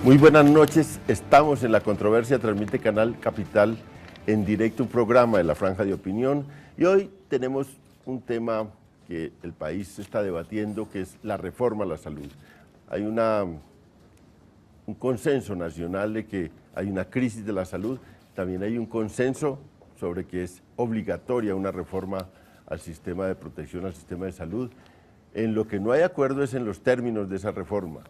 Muy buenas noches, estamos en La Controversia, transmite Canal Capital en directo un programa de la Franja de Opinión y hoy tenemos un tema que el país está debatiendo, que es la reforma a la salud. Hay un consenso nacional de que hay una crisis de la salud, también hay un consenso sobre que es obligatoria una reforma al sistema de protección, al sistema de salud. En lo que no hay acuerdo es en los términos de esa reforma.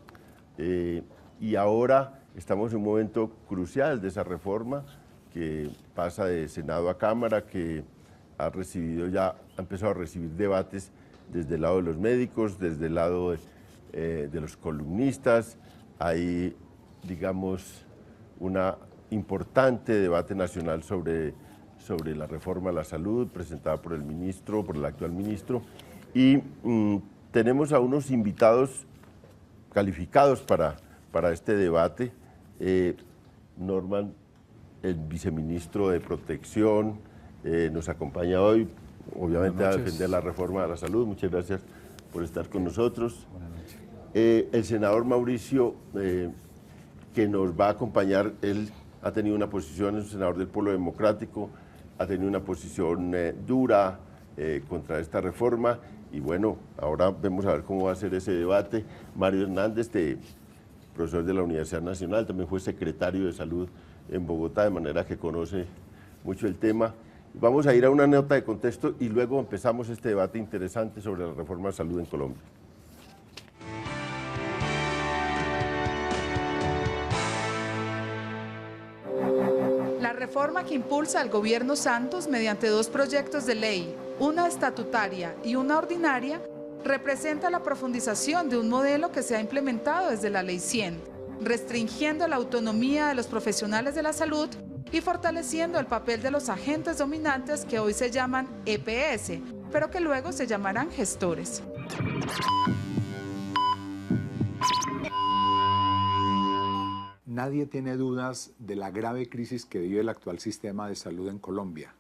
Y ahora estamos en un momento crucial de esa reforma que pasa de Senado a Cámara, que ha empezado a recibir debates desde el lado de los médicos, desde el lado de los columnistas. Hay, digamos, un importante debate nacional sobre la reforma a la salud presentada por el actual ministro, y tenemos a unos invitados calificados para este debate. Norman, el viceministro de Protección, nos acompaña hoy, obviamente a defender la reforma a la salud. Muchas gracias por estar con nosotros. Buenas noches. El senador Mauricio, que nos va a acompañar, él ha tenido una posición, es un senador del Polo Democrático, ha tenido una posición dura contra esta reforma, y bueno, ahora vamos a ver cómo va a ser ese debate. Mario Hernández, profesor de la Universidad Nacional, también fue secretario de Salud en Bogotá, de manera que conoce mucho el tema. Vamos a ir a una nota de contexto y luego empezamos este debate interesante sobre la reforma de salud en Colombia. La reforma que impulsa el gobierno Santos mediante dos proyectos de ley, una estatutaria y una ordinaria, representa la profundización de un modelo que se ha implementado desde la Ley 100, restringiendo la autonomía de los profesionales de la salud y fortaleciendo el papel de los agentes dominantes que hoy se llaman EPS, pero que luego se llamarán gestores. Nadie tiene dudas de la grave crisis que vive el actual sistema de salud en Colombia.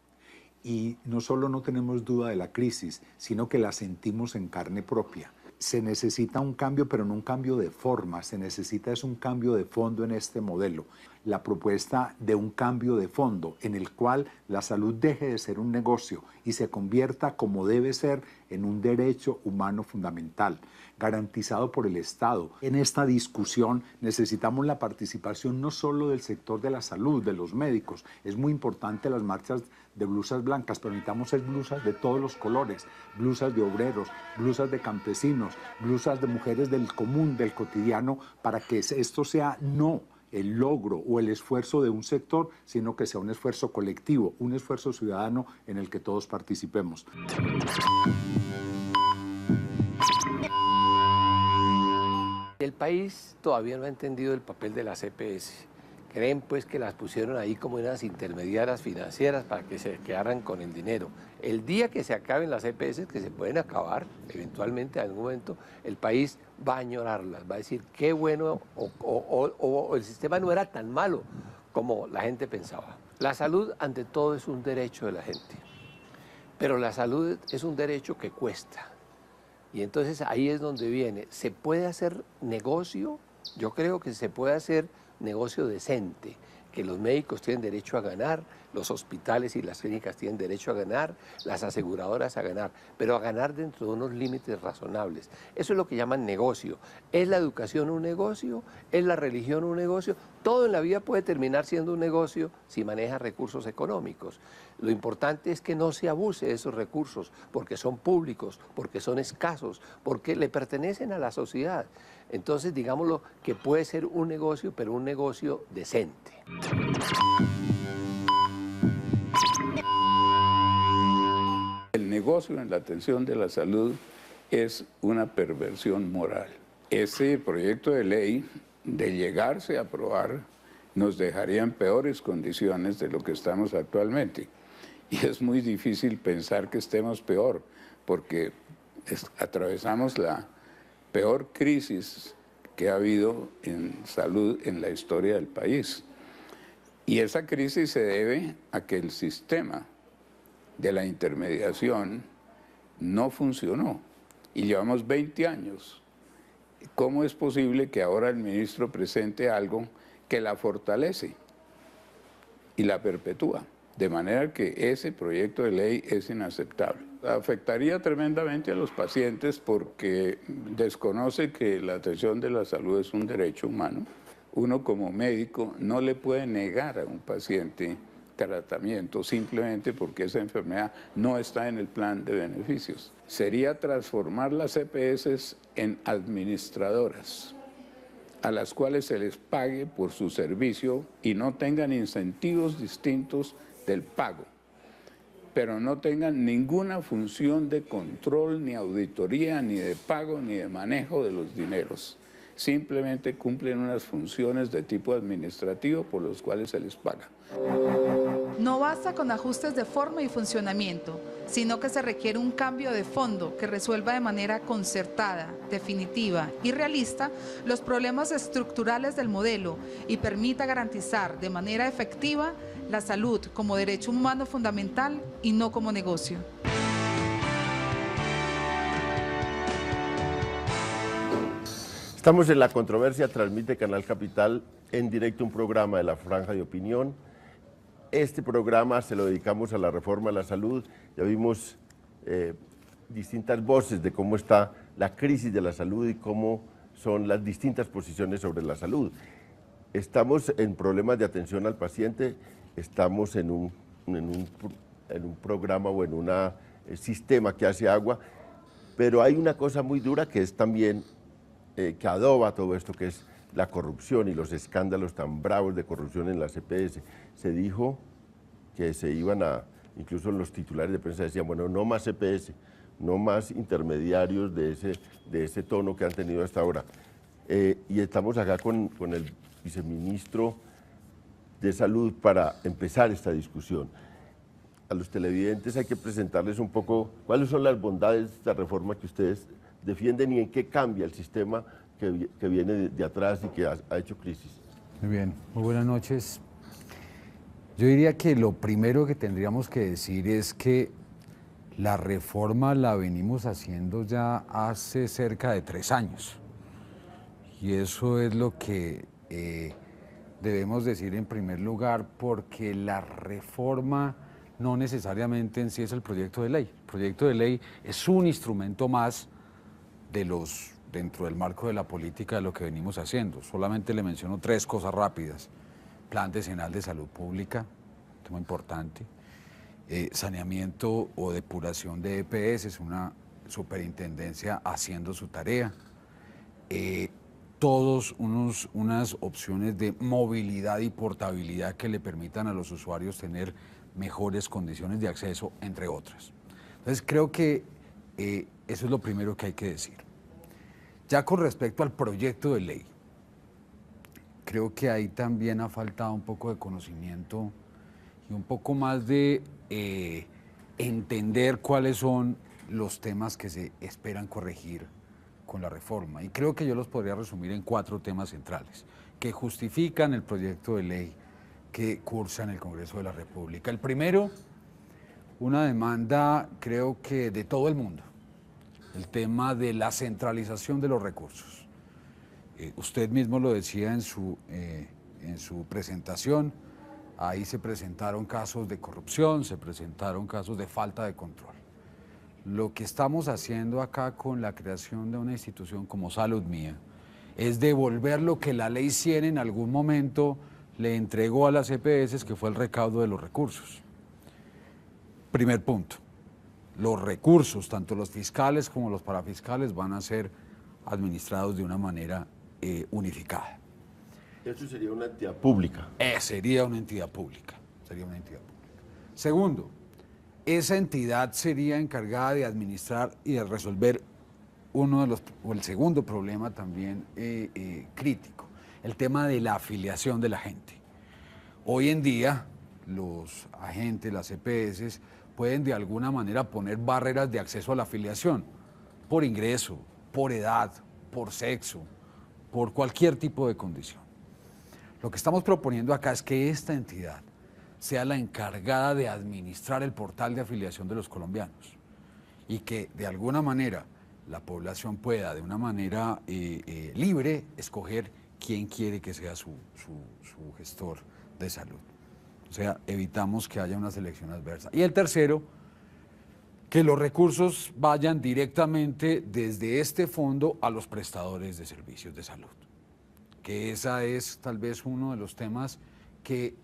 Y no solo no tenemos duda de la crisis, sino que la sentimos en carne propia. Se necesita un cambio, pero no un cambio de forma, se necesita un cambio de fondo en este modelo. La propuesta de un cambio de fondo en el cual la salud deje de ser un negocio y se convierta, como debe ser, en un derecho humano fundamental, garantizado por el Estado. En esta discusión necesitamos la participación no solo del sector de la salud, de los médicos. Es muy importante las marchas de blusas blancas, pero necesitamos blusas de todos los colores, blusas de obreros, blusas de campesinos, blusas de mujeres del común, del cotidiano, para que esto sea no el logro o el esfuerzo de un sector, sino que sea un esfuerzo colectivo, un esfuerzo ciudadano en el que todos participemos. El país todavía no ha entendido el papel de las EPS. Creen pues que las pusieron ahí como unas intermediarias financieras para que se quedaran con el dinero. El día que se acaben las EPS, que se pueden acabar eventualmente en algún momento, el país va a añorarlas, va a decir qué bueno o el sistema no era tan malo como la gente pensaba. La salud ante todo es un derecho de la gente, pero la salud es un derecho que cuesta. Y entonces ahí es donde viene, ¿se puede hacer negocio? Yo creo que se puede hacer negocio decente, que los médicos tienen derecho a ganar, los hospitales y las clínicas tienen derecho a ganar, las aseguradoras a ganar, pero a ganar dentro de unos límites razonables. Eso es lo que llaman negocio. ¿Es la educación un negocio? ¿Es la religión un negocio? Todo en la vida puede terminar siendo un negocio si maneja recursos económicos. Lo importante es que no se abuse de esos recursos, porque son públicos, porque son escasos, porque le pertenecen a la sociedad. Entonces, digámoslo, que puede ser un negocio, pero un negocio decente. El negocio en la atención de la salud es una perversión moral. Ese proyecto de ley, de llegarse a aprobar, nos dejaría en peores condiciones de lo que estamos actualmente. Y es muy difícil pensar que estemos peor, porque atravesamos la peor crisis que ha habido en salud en la historia del país. Y esa crisis se debe a que el sistema de la intermediación no funcionó. Y llevamos 20 años ¿Cómo es posible que ahora el ministro presente algo que la fortalece y la perpetúa? De manera que ese proyecto de ley es inaceptable. Afectaría tremendamente a los pacientes porque desconoce que la atención de la salud es un derecho humano. Uno como médico no le puede negar a un paciente tratamiento simplemente porque esa enfermedad no está en el plan de beneficios. Sería transformar las EPS en administradoras, a las cuales se les pague por su servicio y no tengan incentivos distintos del pago, pero no tengan ninguna función de control, ni auditoría, ni de pago, ni de manejo de los dineros. Simplemente cumplen unas funciones de tipo administrativo por los cuales se les paga. No basta con ajustes de forma y funcionamiento, sino que se requiere un cambio de fondo que resuelva de manera concertada, definitiva y realista los problemas estructurales del modelo y permita garantizar de manera efectiva la salud como derecho humano fundamental y no como negocio. Estamos en La Controversia, transmite Canal Capital en directo un programa de la Franja de Opinión. Este programa se lo dedicamos a la reforma de la salud. Ya vimos distintas voces de cómo está la crisis de la salud y cómo son las distintas posiciones sobre la salud. Estamos en problemas de atención al paciente, estamos en un programa o en un sistema que hace agua, pero hay una cosa muy dura que es también que adoba todo esto, que es la corrupción y los escándalos tan bravos de corrupción en las EPS. Se dijo que se iban a, incluso los titulares de prensa decían, bueno, no más EPS, no más intermediarios de ese tono que han tenido hasta ahora. Y estamos acá con el viceministro de Salud para empezar esta discusión. A los televidentes hay que presentarles un poco cuáles son las bondades de esta reforma que ustedes defienden y en qué cambia el sistema que viene de atrás y que ha hecho crisis. Muy bien, muy buenas noches. Yo diría que lo primero que tendríamos que decir es que la reforma la venimos haciendo ya hace cerca de 3 años. Y eso es lo que debemos decir en primer lugar, porque la reforma no necesariamente en sí es el proyecto de ley. El proyecto de ley es un instrumento más dentro del marco de la política de lo que venimos haciendo. Solamente le menciono 3 cosas rápidas. Plan decenal de salud pública, tema importante. Saneamiento o depuración de EPS, es una superintendencia haciendo su tarea. Todos unas opciones de movilidad y portabilidad que le permitan a los usuarios tener mejores condiciones de acceso, entre otras. Entonces creo que eso es lo primero que hay que decir. Ya con respecto al proyecto de ley, creo que ahí también ha faltado un poco de conocimiento y un poco más de entender cuáles son los temas que se esperan corregir con la reforma. Y creo que yo los podría resumir en 4 temas centrales que justifican el proyecto de ley que cursa en el Congreso de la República. El primero, una demanda, creo que de todo el mundo, el tema de la centralización de los recursos. Usted mismo lo decía en su presentación, ahí se presentaron casos de corrupción, se presentaron casos de falta de control. Lo que estamos haciendo acá con la creación de una institución como Salud Mía es devolver lo que la ley 100 en algún momento le entregó a las EPS, que fue el recaudo de los recursos. Primer punto, los recursos, tanto los fiscales como los parafiscales, van a ser administrados de una manera unificada. Eso sería una entidad pública. Sería una entidad pública. Segundo, esa entidad sería encargada de administrar y de resolver el segundo problema también crítico, el tema de la afiliación de la gente. Hoy en día, los agentes, las EPS, pueden de alguna manera poner barreras de acceso a la afiliación, por ingreso, por edad, por sexo, por cualquier tipo de condición. Lo que estamos proponiendo acá es que esta entidad sea la encargada de administrar el portal de afiliación de los colombianos y que de alguna manera la población pueda de una manera libre escoger quién quiere que sea su gestor de salud. O sea, evitamos que haya una selección adversa. Y el tercero, que los recursos vayan directamente desde este fondo a los prestadores de servicios de salud. Que esa es tal vez uno de los temas que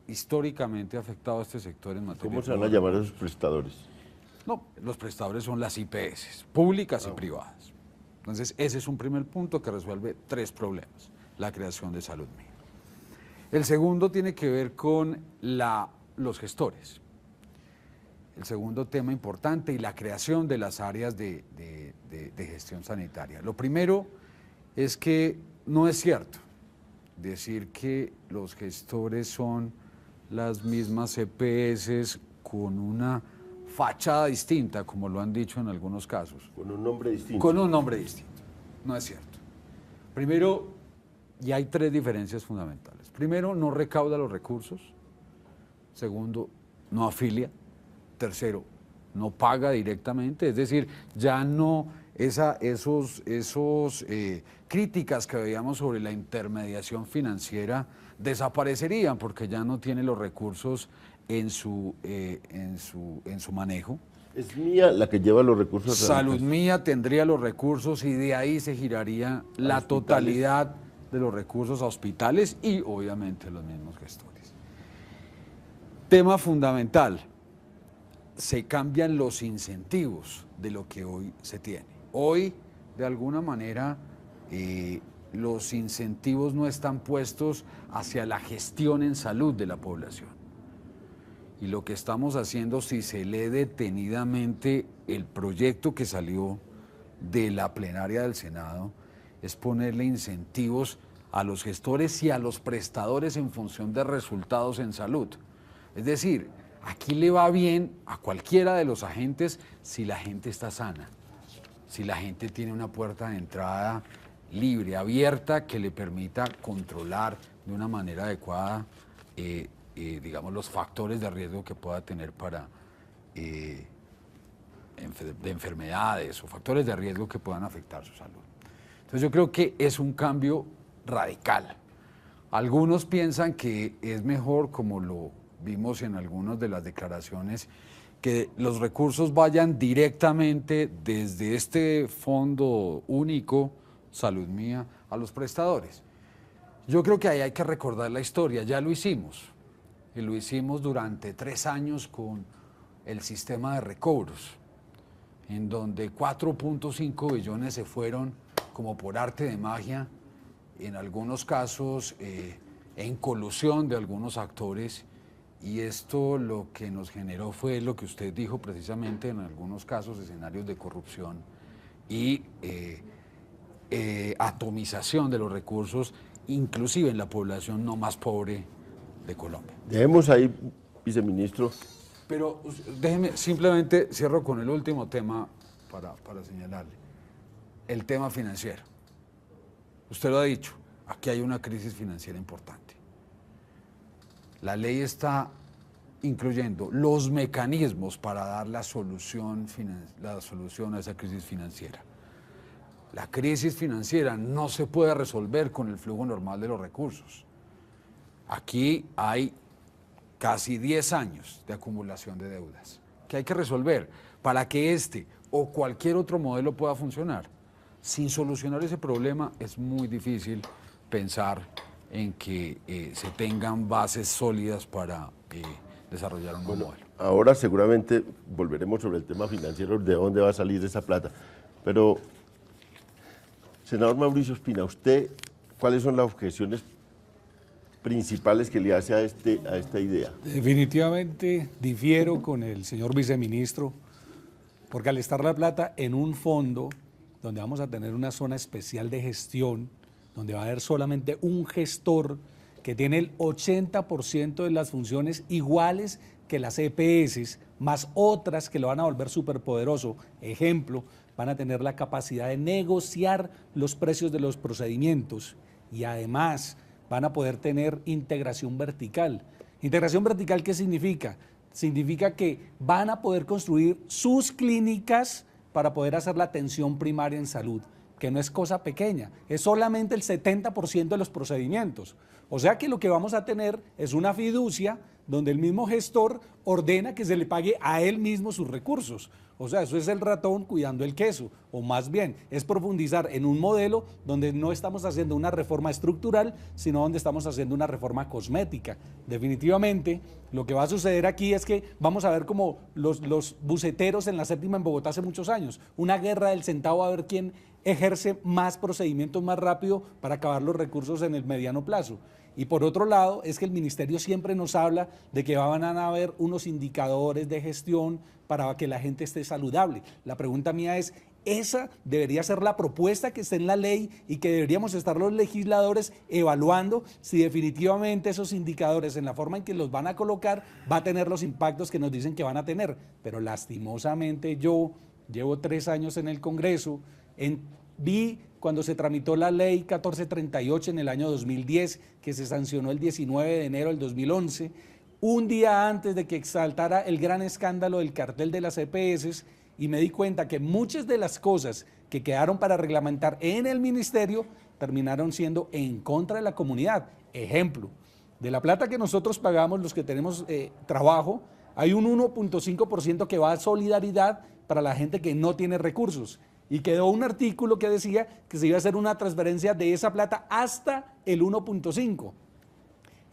históricamente ha afectado a este sector en materia. ¿Cómo se van a llamar a esos prestadores? No, los prestadores son las IPS, públicas y privadas. Entonces, ese es un primer punto que resuelve 3 problemas, la creación de Salud Mía. El segundo tiene que ver con los gestores. El segundo tema importante y la creación de las áreas de gestión sanitaria. Lo primero es que no es cierto decir que los gestores son las mismas EPS con una fachada distinta, como lo han dicho en algunos casos. Con un nombre distinto. Con un nombre distinto. No es cierto. Primero, y hay 3 diferencias fundamentales. Primero, no recauda los recursos. Segundo, no afilia. Tercero, no paga directamente. Es decir, ya no esos críticas que veíamos sobre la intermediación financiera desaparecerían porque ya no tiene los recursos en su manejo. ¿Es Mía la que lleva los recursos? Salud Mía tendría los recursos y de ahí se giraría la totalidad de los recursos a hospitales y obviamente los mismos gestores. Tema fundamental, se cambian los incentivos de lo que hoy se tiene. Hoy, de alguna manera, los incentivos no están puestos hacia la gestión en salud de la población. Y lo que estamos haciendo, si se lee detenidamente el proyecto que salió de la plenaria del Senado, es ponerle incentivos a los gestores y a los prestadores en función de resultados en salud. Es decir, aquí le va bien a cualquiera de los agentes si la gente está sana, si la gente tiene una puerta de entrada libre, abierta, que le permita controlar de una manera adecuada digamos, los factores de riesgo que pueda tener para de enfermedades o factores de riesgo que puedan afectar su salud. Entonces yo creo que es un cambio radical. Algunos piensan que es mejor, como lo vimos en algunas de las declaraciones, que los recursos vayan directamente desde este fondo único, Salud Mía, a los prestadores. Yo creo que ahí hay que recordar la historia, ya lo hicimos. Y lo hicimos durante 3 años con el sistema de recobros, en donde 4.5 billones se fueron como por arte de magia, en algunos casos en colusión de algunos actores, y esto lo que nos generó fue lo que usted dijo precisamente, en algunos casos escenarios de corrupción y atomización de los recursos, inclusive en la población no más pobre de Colombia. Dejemos ahí, viceministro. Pero déjeme, simplemente cierro con el último tema para señalarle. El tema financiero. Usted lo ha dicho, aquí hay una crisis financiera importante. La ley está incluyendo los mecanismos para dar la solución a esa crisis financiera. La crisis financiera no se puede resolver con el flujo normal de los recursos. Aquí hay casi 10 años de acumulación de deudas que hay que resolver para que este o cualquier otro modelo pueda funcionar. Sin solucionar ese problema es muy difícil pensar en que se tengan bases sólidas para desarrollar un nuevo modelo. Ahora seguramente volveremos sobre el tema financiero, de dónde va a salir esa plata. Pero, senador Mauricio Ospina, ¿usted cuáles son las objeciones principales que le hace a esta idea? Definitivamente difiero con el señor viceministro, porque al estar la plata en un fondo donde vamos a tener una zona especial de gestión, donde va a haber solamente un gestor que tiene el 80% de las funciones iguales que las EPS, más otras que lo van a volver superpoderoso. Ejemplo, van a tener la capacidad de negociar los precios de los procedimientos y además van a poder tener integración vertical. ¿Integración vertical qué significa? Significa que van a poder construir sus clínicas para poder hacer la atención primaria en salud, que no es cosa pequeña, es solamente el 70% de los procedimientos. O sea que lo que vamos a tener es una fiducia donde el mismo gestor ordena que se le pague a él mismo sus recursos. O sea, eso es el ratón cuidando el queso, o más bien es profundizar en un modelo donde no estamos haciendo una reforma estructural, sino donde estamos haciendo una reforma cosmética. Definitivamente, lo que va a suceder aquí es que vamos a ver como los buceteros en la séptima en Bogotá hace muchos años, una guerra del centavo a ver quién ejerce más procedimientos más rápido para acabar los recursos en el mediano plazo. Y por otro lado, es que el ministerio siempre nos habla de que van a haber unos indicadores de gestión para que la gente esté saludable. La pregunta mía es, esa debería ser la propuesta que esté en la ley y que deberíamos estar los legisladores evaluando si definitivamente esos indicadores en la forma en que los van a colocar va a tener los impactos que nos dicen que van a tener. Pero lastimosamente yo llevo 3 años en el Congreso, vi cuando se tramitó la ley 1438 en el año 2010, que se sancionó el 19 de enero del 2011, un día antes de que exaltara el gran escándalo del cartel de las EPS, y me di cuenta que muchas de las cosas que quedaron para reglamentar en el ministerio terminaron siendo en contra de la comunidad. Ejemplo, de la plata que nosotros pagamos, los que tenemos trabajo, hay un 1.5% que va a solidaridad para la gente que no tiene recursos. Y quedó un artículo que decía que se iba a hacer una transferencia de esa plata hasta el 1.5%.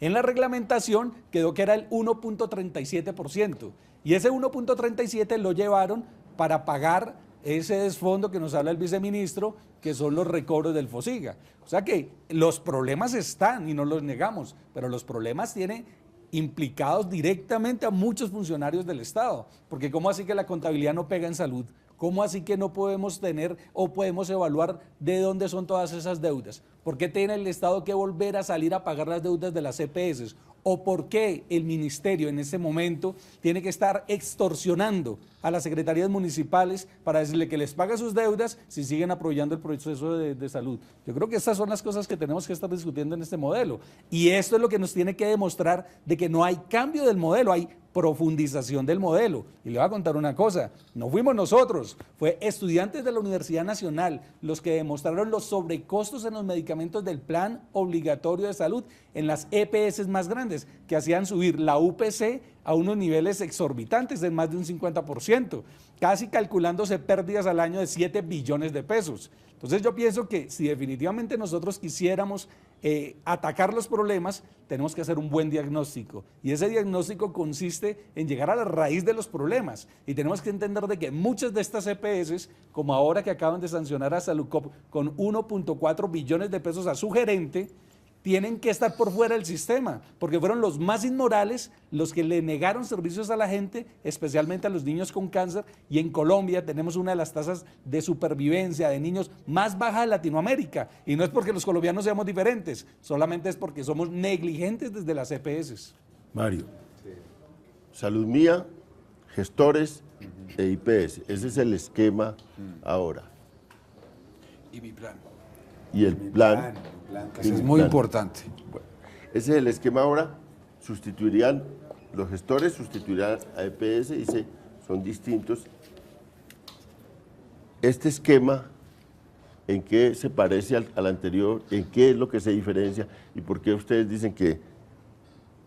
En la reglamentación quedó que era el 1.37%. Y ese 1.37% lo llevaron para pagar ese desfondo que nos habla el viceministro, que son los recobros del FOSIGA. O sea que los problemas están y no los negamos, pero los problemas tienen implicados directamente a muchos funcionarios del Estado. Porque ¿cómo así que la contabilidad no pega en salud? ¿Cómo así que no podemos tener o podemos evaluar de dónde son todas esas deudas? ¿Por qué tiene el Estado que volver a salir a pagar las deudas de las EPS? ¿O por qué el ministerio en este momento tiene que estar extorsionando a las secretarías municipales para decirle que les paga sus deudas si siguen apoyando el proceso de salud? Yo creo que estas son las cosas que tenemos que estar discutiendo en este modelo. Y esto es lo que nos tiene que demostrar de que no hay cambio del modelo, hay profundización del modelo. Y le voy a contar una cosa, no fuimos nosotros, fue estudiantes de la Universidad Nacional los que demostraron los sobrecostos en los medicamentos del plan obligatorio de salud en las EPS más grandes, que hacían subir la UPC a unos niveles exorbitantes de más de un 50%, casi calculándose pérdidas al año de 7 billones de pesos. Entonces yo pienso que si definitivamente nosotros quisiéramos atacar los problemas, tenemos que hacer un buen diagnóstico, y ese diagnóstico consiste en llegar a la raíz de los problemas, y tenemos que entender de que muchas de estas EPS, como ahora que acaban de sancionar a Saludcop con 1.4 billones de pesos a su gerente, tienen que estar por fuera del sistema, porque fueron los más inmorales los que le negaron servicios a la gente, especialmente a los niños con cáncer, y en Colombia tenemos una de las tasas de supervivencia de niños más baja de Latinoamérica, y no es porque los colombianos seamos diferentes, solamente es porque somos negligentes desde las EPS. Mario, Salud Mía, gestores e IPS, ese es el esquema ahora. Y mi plan. Y el plan. Eso es muy importante. Bueno, ese es el esquema ahora. Sustituirían, los gestores sustituirán a EPS, dice, son distintos. Este esquema, ¿en qué se parece al anterior? ¿En qué es lo que se diferencia? ¿Y por qué ustedes dicen que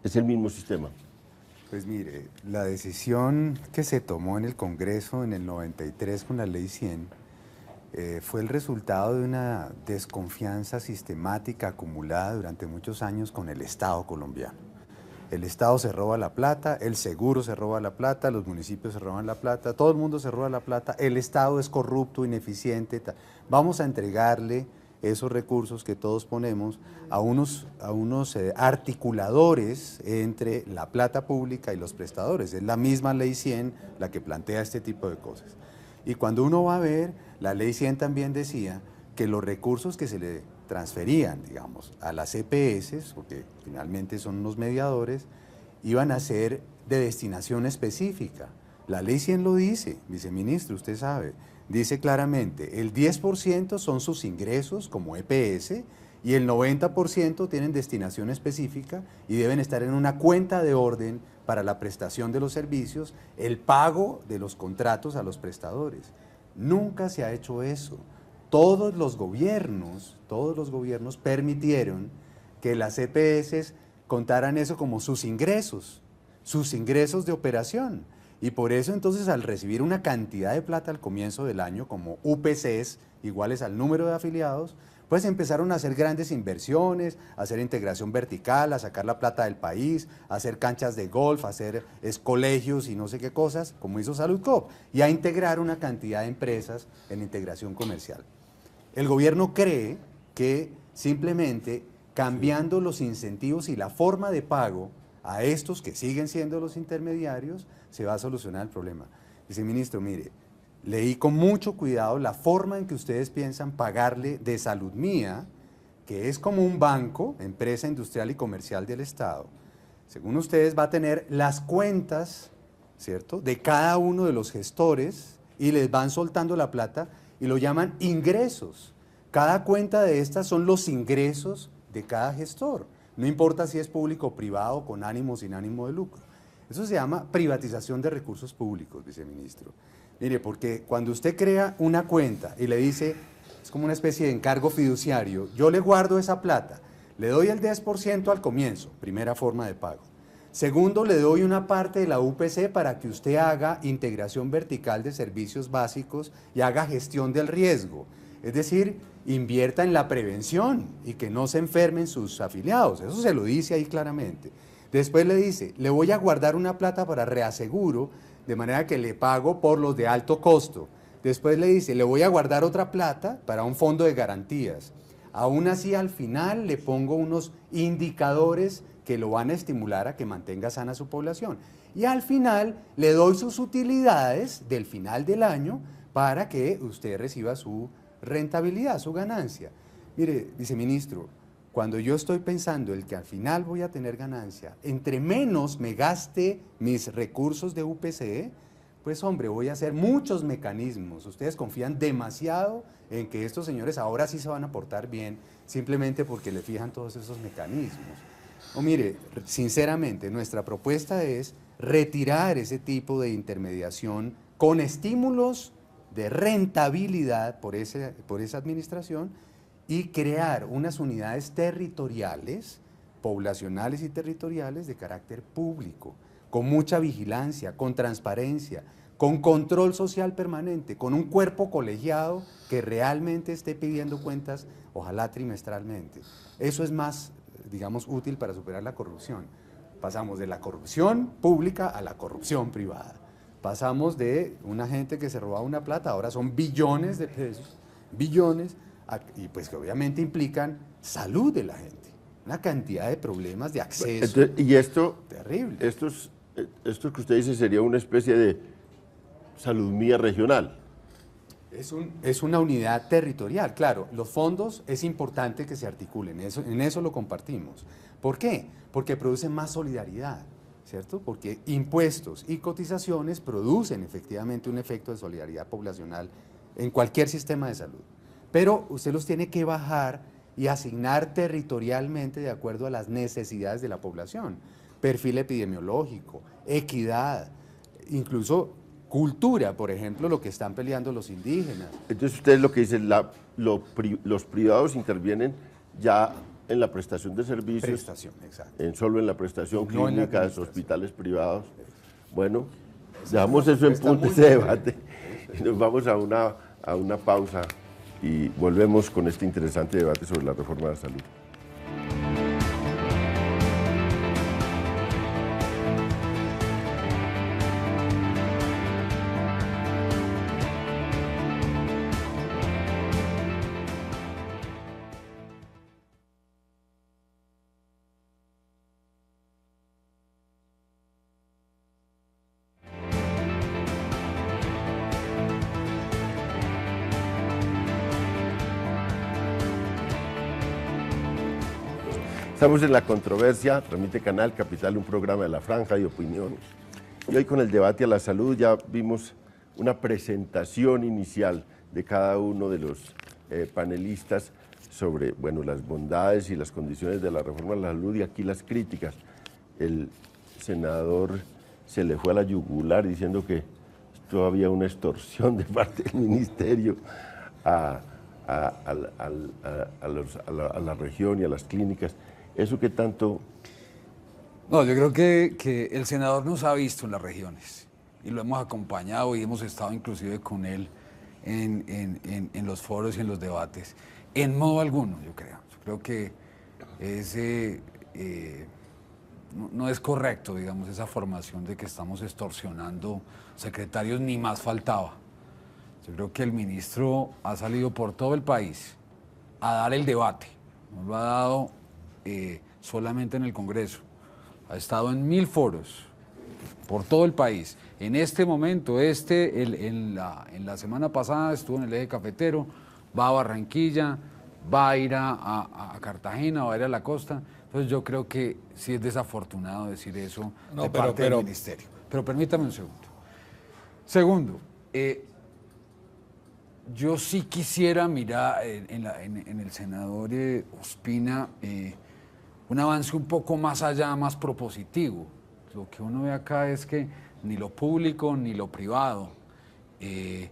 es el mismo sistema? Pues mire, la decisión que se tomó en el Congreso en el 93 con la Ley 100 fue el resultado de una desconfianza sistemática acumulada durante muchos años con el Estado colombiano. El Estado se roba la plata, el seguro se roba la plata, los municipios se roban la plata, todo el mundo se roba la plata, el Estado es corrupto, ineficiente. Vamos a entregarle esos recursos que todos ponemos a unos articuladores entre la plata pública y los prestadores. Es la misma Ley 100 la que plantea este tipo de cosas. Y cuando uno va a ver, la Ley 100 también decía que los recursos que se le transferían, digamos, a las EPS, porque finalmente son unos mediadores, iban a ser de destinación específica. La Ley 100 lo dice, viceministro, usted sabe, dice claramente, el 10% son sus ingresos como EPS y el 90% tienen destinación específica y deben estar en una cuenta de orden para la prestación de los servicios, el pago de los contratos a los prestadores. Nunca se ha hecho eso. Todos los gobiernos permitieron que las EPS contaran eso como sus ingresos de operación. Y por eso entonces al recibir una cantidad de plata al comienzo del año, como UPCs iguales al número de afiliados, pues empezaron a hacer grandes inversiones, a hacer integración vertical, a sacar la plata del país, a hacer canchas de golf, a hacer colegios y no sé qué cosas, como hizo Saludcoop, y a integrar una cantidad de empresas en integración comercial. El gobierno cree que simplemente cambiando los incentivos y la forma de pago a estos que siguen siendo los intermediarios, se va a solucionar el problema. Viceministro, mire, leí con mucho cuidado la forma en que ustedes piensan pagarle de Saludmía, que es como un banco, empresa industrial y comercial del Estado. Según ustedes va a tener las cuentas, ¿cierto?, de cada uno de los gestores y les van soltando la plata y lo llaman ingresos. Cada cuenta de estas son los ingresos de cada gestor. No importa si es público o privado, con ánimo o sin ánimo de lucro. Eso se llama privatización de recursos públicos, viceministro. Mire, porque cuando usted crea una cuenta y le dice, es como una especie de encargo fiduciario, yo le guardo esa plata, le doy el 10% al comienzo, primera forma de pago. Segundo, le doy una parte de la UPC para que usted haga integración vertical de servicios básicos y haga gestión del riesgo. Es decir, invierta en la prevención y que no se enfermen sus afiliados. Eso se lo dice ahí claramente. Después le dice, le voy a guardar una plata para reaseguro, de manera que le pago por los de alto costo. Después le dice, le voy a guardar otra plata para un fondo de garantías. Aún así, al final le pongo unos indicadores que lo van a estimular a que mantenga sana su población. Y al final le doy sus utilidades del final del año para que usted reciba su rentabilidad, su ganancia. Mire, viceministro, cuando yo estoy pensando el que al final voy a tener ganancia, entre menos me gaste mis recursos de UPC, pues hombre, voy a hacer muchos mecanismos. Ustedes confían demasiado en que estos señores ahora sí se van a portar bien, simplemente porque le fijan todos esos mecanismos. O mire, sinceramente, nuestra propuesta es retirar ese tipo de intermediación con estímulos de rentabilidad por esa administración y crear unas unidades territoriales, poblacionales y territoriales de carácter público, con mucha vigilancia, con transparencia, con control social permanente, con un cuerpo colegiado que realmente esté pidiendo cuentas, ojalá trimestralmente. Eso es más, digamos, útil para superar la corrupción. Pasamos de la corrupción pública a la corrupción privada. Pasamos de una gente que se robaba una plata, ahora son billones de pesos, billones, y pues que obviamente implican salud de la gente, una cantidad de problemas de acceso. Entonces, y esto, terrible. Esto que usted dice sería una especie de Saludmía regional. Es una unidad territorial, claro. Los fondos es importante que se articulen, en eso lo compartimos. ¿Por qué? Porque producen más solidaridad, ¿cierto? Porque impuestos y cotizaciones producen efectivamente un efecto de solidaridad poblacional en cualquier sistema de salud. Pero usted los tiene que bajar y asignar territorialmente de acuerdo a las necesidades de la población. Perfil epidemiológico, equidad, incluso cultura, por ejemplo, lo que están peleando los indígenas. Entonces ustedes lo que dicen, los privados intervienen ya en la prestación de servicios, exacto. Solo en la prestación No clínica, en los hospitales privados. Bueno, dejamos eso en punto, ese debate, y nos vamos a una pausa y volvemos con este interesante debate sobre la reforma de la salud. Estamos en La Controversia, transmite Canal Capital, un programa de La Franja de Opinión. Y hoy con el debate a la salud ya vimos una presentación inicial de cada uno de los panelistas sobre las bondades y las condiciones de la reforma de la salud y aquí las críticas. El senador se le fue a la yugular diciendo que todavía una extorsión de parte del ministerio a la región y a las clínicas. ¿Eso qué tanto? No, yo creo que el senador nos ha visto en las regiones y lo hemos acompañado y hemos estado inclusive con él en los foros y en los debates. En modo alguno, yo creo. Yo creo que no es correcto, digamos, esa formación de que estamos extorsionando secretarios, ni más faltaba. Yo creo que el ministro ha salido por todo el país a dar el debate. No lo ha dado solamente en el Congreso. Ha estado en 1000 foros por todo el país. En este momento, en la semana pasada estuvo en el eje cafetero, va a Barranquilla, va a ir a Cartagena, va a ir a la costa. Entonces yo creo que sí es desafortunado decir eso de parte del ministerio. Pero permítame un segundo. Segundo, yo sí quisiera mirar en el senador Ospina un avance un poco más allá, más propositivo. Lo que uno ve acá es que ni lo público ni lo privado, el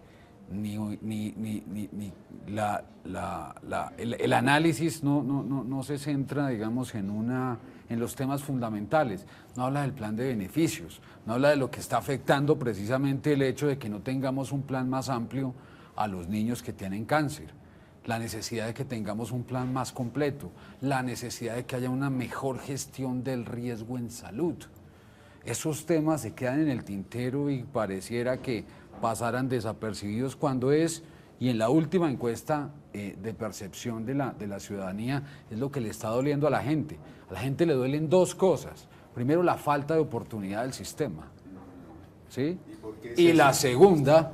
análisis no se centra, digamos, en los temas fundamentales. No habla del plan de beneficios, no habla de lo que está afectando precisamente el hecho de que no tengamos un plan más amplio a los niños que tienen cáncer, la necesidad de que tengamos un plan más completo, la necesidad de que haya una mejor gestión del riesgo en salud. Esos temas se quedan en el tintero y pareciera que pasaran desapercibidos cuando es, y en la última encuesta de percepción de la ciudadanía, es lo que le está doliendo a la gente. A la gente le duelen dos cosas. Primero, la falta de oportunidad del sistema, ¿sí? Y la segunda,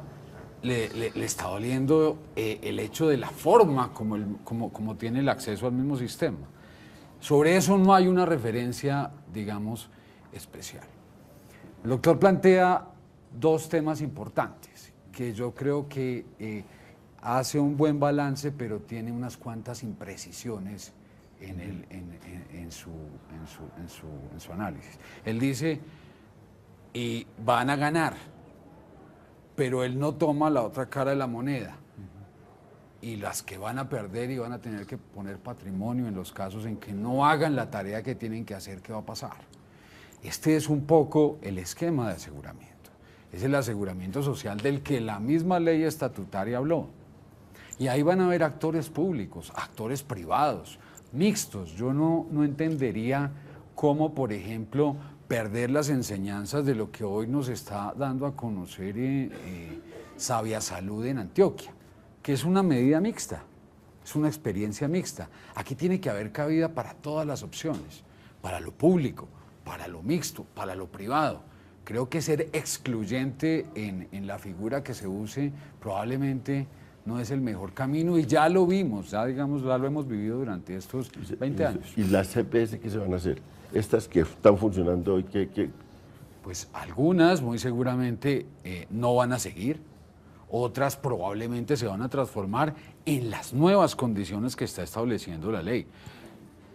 le está doliendo el hecho de la forma como tiene el acceso al mismo sistema. Sobre eso no hay una referencia, digamos, especial. El doctor plantea dos temas importantes, que yo creo que hace un buen balance, pero tiene unas cuantas imprecisiones en su análisis. Él dice, y van a ganar, pero él no toma la otra cara de la moneda. Y las que van a perder y van a tener que poner patrimonio en los casos en que no hagan la tarea que tienen que hacer, ¿qué va a pasar? Este es un poco el esquema de aseguramiento. Es el aseguramiento social del que la misma ley estatutaria habló. Y ahí van a haber actores públicos, actores privados, mixtos. Yo no entendería cómo, por ejemplo, perder las enseñanzas de lo que hoy nos está dando a conocer Sabia Salud en Antioquia, que es una medida mixta, es una experiencia mixta. Aquí tiene que haber cabida para todas las opciones, para lo público, para lo mixto, para lo privado. Creo que ser excluyente en la figura que se use probablemente no es el mejor camino y ya lo vimos, ya digamos, ya lo hemos vivido durante estos 20 años. ¿Y las CPS qué se van a hacer? Estas que están funcionando hoy, ¿qué? Pues algunas muy seguramente no van a seguir, otras probablemente se van a transformar en las nuevas condiciones que está estableciendo la ley.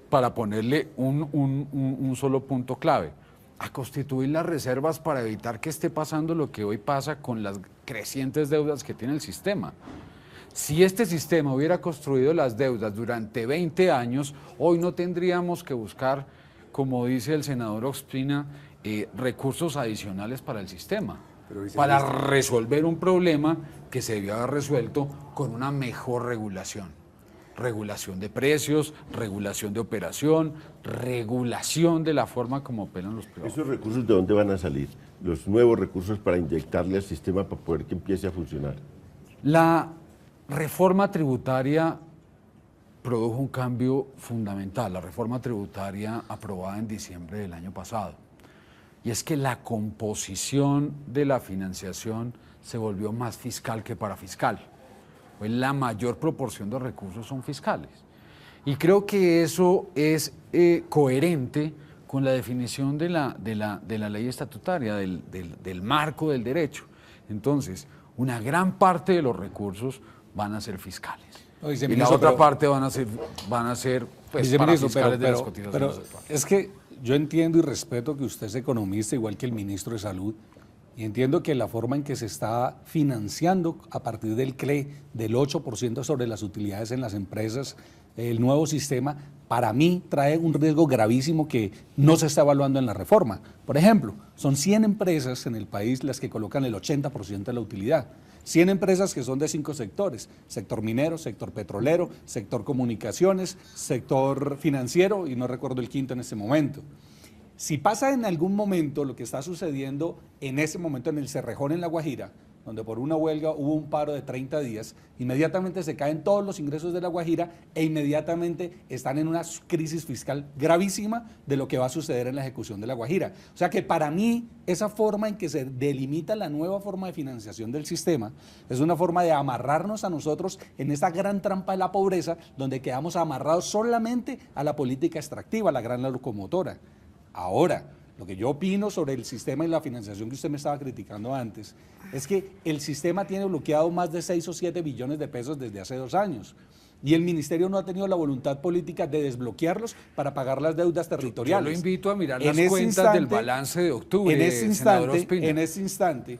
Para ponerle un solo punto clave, a constituir las reservas para evitar que esté pasando lo que hoy pasa con las crecientes deudas que tiene el sistema. Si este sistema hubiera construido las deudas durante 20 años, hoy no tendríamos que buscar, como dice el senador Ospina, recursos adicionales para el sistema, para resolver un problema que se debió haber resuelto con una mejor regulación. Regulación de precios, regulación de operación, regulación de la forma como operan los privados. ¿Esos recursos de dónde van a salir? Los nuevos recursos para inyectarle al sistema para poder que empiece a funcionar. La reforma tributaria produjo un cambio fundamental, la reforma tributaria aprobada en diciembre del año pasado. Y es que la composición de la financiación se volvió más fiscal que parafiscal. Pues la mayor proporción de recursos son fiscales. Y creo que eso es coherente con la definición de la ley estatutaria, del marco del derecho. Entonces, una gran parte de los recursos van a ser fiscales. Y la otra parte van a ser pues, parafiscales de las cotizaciones. Pero es que yo entiendo y respeto que usted es economista, igual que el ministro de Salud, Y entiendo que la forma en que se está financiando a partir del CLE del 8% sobre las utilidades en las empresas, el nuevo sistema, para mí trae un riesgo gravísimo que no se está evaluando en la reforma. Por ejemplo, son 100 empresas en el país las que colocan el 80% de la utilidad. 100 empresas que son de 5 sectores: sector minero, sector petrolero, sector comunicaciones, sector financiero y no recuerdo el quinto en este momento. Si pasa en algún momento lo que está sucediendo en ese momento en el Cerrejón en La Guajira, donde por una huelga hubo un paro de 30 días, inmediatamente se caen todos los ingresos de La Guajira e inmediatamente están en una crisis fiscal gravísima de lo que va a suceder en la ejecución de La Guajira. O sea que para mí esa forma en que se delimita la nueva forma de financiación del sistema es una forma de amarrarnos a nosotros en esta gran trampa de la pobreza, donde quedamos amarrados solamente a la política extractiva, la gran locomotora. Ahora, lo que yo opino sobre el sistema y la financiación que usted me estaba criticando antes, es que el sistema tiene bloqueado más de 6 o 7 billones de pesos desde hace 2 años. Y el ministerio no ha tenido la voluntad política de desbloquearlos para pagar las deudas territoriales. Yo lo invito a mirar las cuentas del balance de octubre, en ese instante,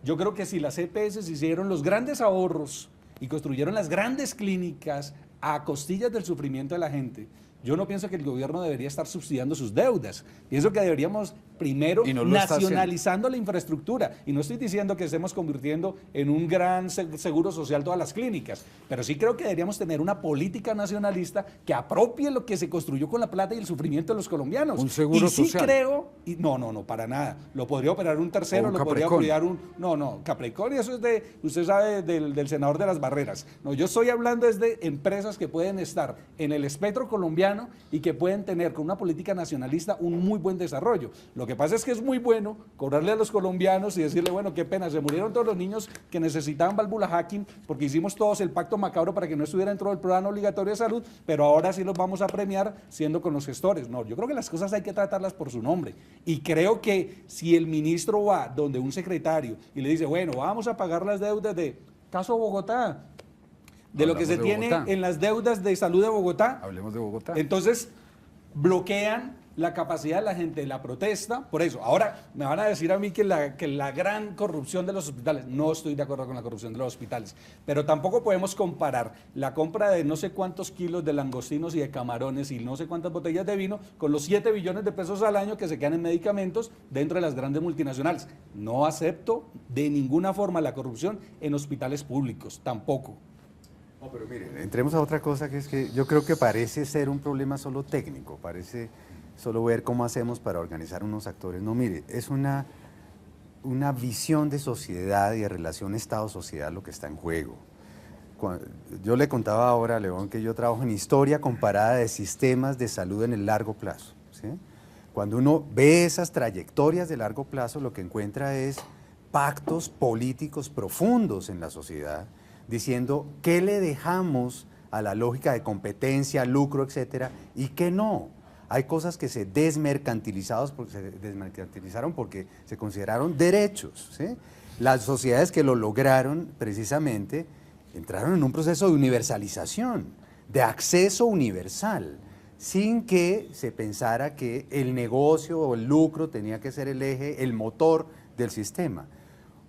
yo creo que si las EPS hicieron los grandes ahorros y construyeron las grandes clínicas a costillas del sufrimiento de la gente, yo no pienso que el gobierno debería estar subsidiando sus deudas. Pienso que deberíamos primero nacionalizando la infraestructura. Y no estoy diciendo que estemos convirtiendo en un gran seguro social todas las clínicas, pero sí creo que deberíamos tener una política nacionalista que apropie lo que se construyó con la plata y el sufrimiento de los colombianos. Un seguro social. Y sí creo, no, para nada. Lo podría operar un tercero, lo podría operar un... No, Capricornio, eso es de, usted sabe, del senador de las barreras. No, yo estoy hablando es de empresas que pueden estar en el espectro colombiano y que pueden tener con una política nacionalista un muy buen desarrollo. Lo que pasa es que es muy bueno cobrarle a los colombianos y decirle, bueno, qué pena, se murieron todos los niños que necesitaban válvula hacking porque hicimos todos el pacto macabro para que no estuviera dentro del programa obligatorio de salud, pero ahora sí los vamos a premiar siendo con los gestores. No, yo creo que las cosas hay que tratarlas por su nombre. Y creo que si el ministro va donde un secretario y le dice, bueno, vamos a pagar las deudas de caso Bogotá, de lo que se tiene en las deudas de salud de Bogotá. Hablemos de Bogotá. Entonces, bloquean la capacidad de la gente de la protesta, por eso. Ahora, me van a decir a mí que la gran corrupción de los hospitales, no estoy de acuerdo con la corrupción de los hospitales, pero tampoco podemos comparar la compra de no sé cuántos kilos de langostinos y de camarones y no sé cuántas botellas de vino con los 7 billones de pesos al año que se quedan en medicamentos dentro de las grandes multinacionales. No acepto de ninguna forma la corrupción en hospitales públicos, tampoco. No, pero miren, entremos a otra cosa que es que yo creo que parece ser un problema solo técnico, parece solo ver cómo hacemos para organizar unos actores. No, mire, es una visión de sociedad y de relación Estado-sociedad lo que está en juego. Yo le contaba ahora a León que yo trabajo en historia comparada de sistemas de salud en el largo plazo, ¿sí? Cuando uno ve esas trayectorias de largo plazo, lo que encuentra es pactos políticos profundos en la sociedad, diciendo qué le dejamos a la lógica de competencia, lucro, etcétera, y qué no. Hay cosas que se desmercantilizaron porque se consideraron derechos, ¿sí? Las sociedades que lo lograron precisamente entraron en un proceso de universalización, de acceso universal, sin que se pensara que el negocio o el lucro tenía que ser el eje, el motor del sistema.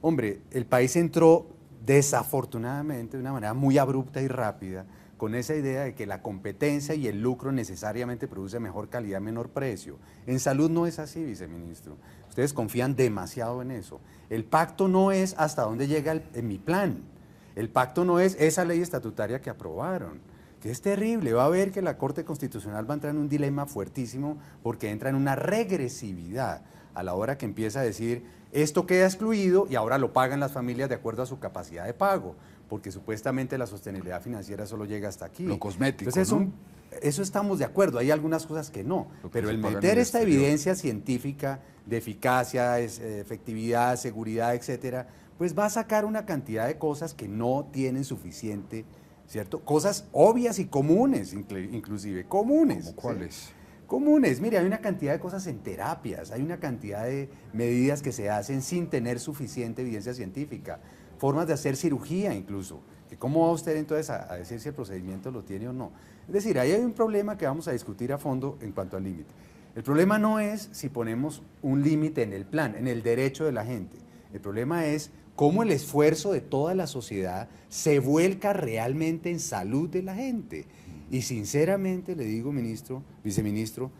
Hombre, el país entró desafortunadamente de una manera muy abrupta y rápida con esa idea de que la competencia y el lucro necesariamente produce mejor calidad, menor precio. En salud no es así, viceministro. Ustedes confían demasiado en eso. El pacto no es hasta dónde llega mi plan. El pacto no es esa ley estatutaria que aprobaron, que es terrible. Va a ver que la Corte Constitucional va a entrar en un dilema fuertísimo porque entra en una regresividad a la hora que empieza a decir esto queda excluido y ahora lo pagan las familias de acuerdo a su capacidad de pago, porque supuestamente la sostenibilidad financiera solo llega hasta aquí. Lo cosmético, entonces, ¿no? Eso estamos de acuerdo, hay algunas cosas que no, pero el meter esta evidencia científica de eficacia, efectividad, seguridad, etcétera, pues va a sacar una cantidad de cosas que no tienen suficiente, ¿cierto? Cosas obvias y comunes, inclusive, comunes. ¿Cómo cuáles? Comunes, mire, hay una cantidad de cosas en terapias, hay una cantidad de medidas que se hacen sin tener suficiente evidencia científica, formas de hacer cirugía incluso, que cómo va usted entonces a decir si el procedimiento lo tiene o no. Es decir, ahí hay un problema que vamos a discutir a fondo en cuanto al límite. El problema no es si ponemos un límite en el plan, en el derecho de la gente. El problema es cómo el esfuerzo de toda la sociedad se vuelca realmente en salud de la gente. Y sinceramente le digo, ministro, viceministro,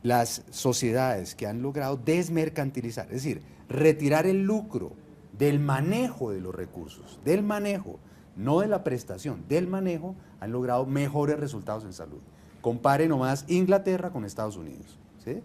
las sociedades que han logrado desmercantilizar, es decir, retirar el lucro del manejo de los recursos, del manejo, no de la prestación, del manejo, han logrado mejores resultados en salud. Compare nomás Inglaterra con Estados Unidos, ¿sí?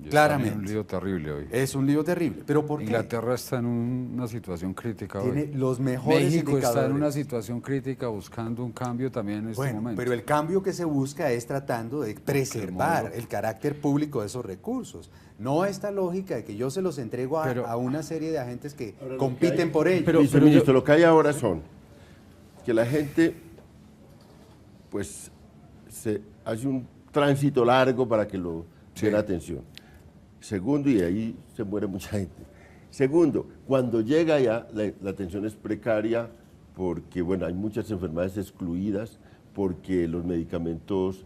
Claramente. Es un lío terrible hoy. Es un lío terrible. ¿Pero por qué? Inglaterra está en una situación crítica Tiene hoy. los mejores México está en indicadores. una situación crítica buscando un cambio también en este Bueno, momento. pero el cambio que se busca es tratando de preservar modelo- el carácter público de esos recursos. No esta lógica de que yo se los entrego a una serie de agentes que compiten por ellos. Viceministro, lo que hay ahora son que la gente, pues, se hace un tránsito largo para que lo den atención. Segundo, y ahí se muere mucha gente. Segundo, cuando llega ya, la atención es precaria porque, bueno, hay muchas enfermedades excluidas, porque los medicamentos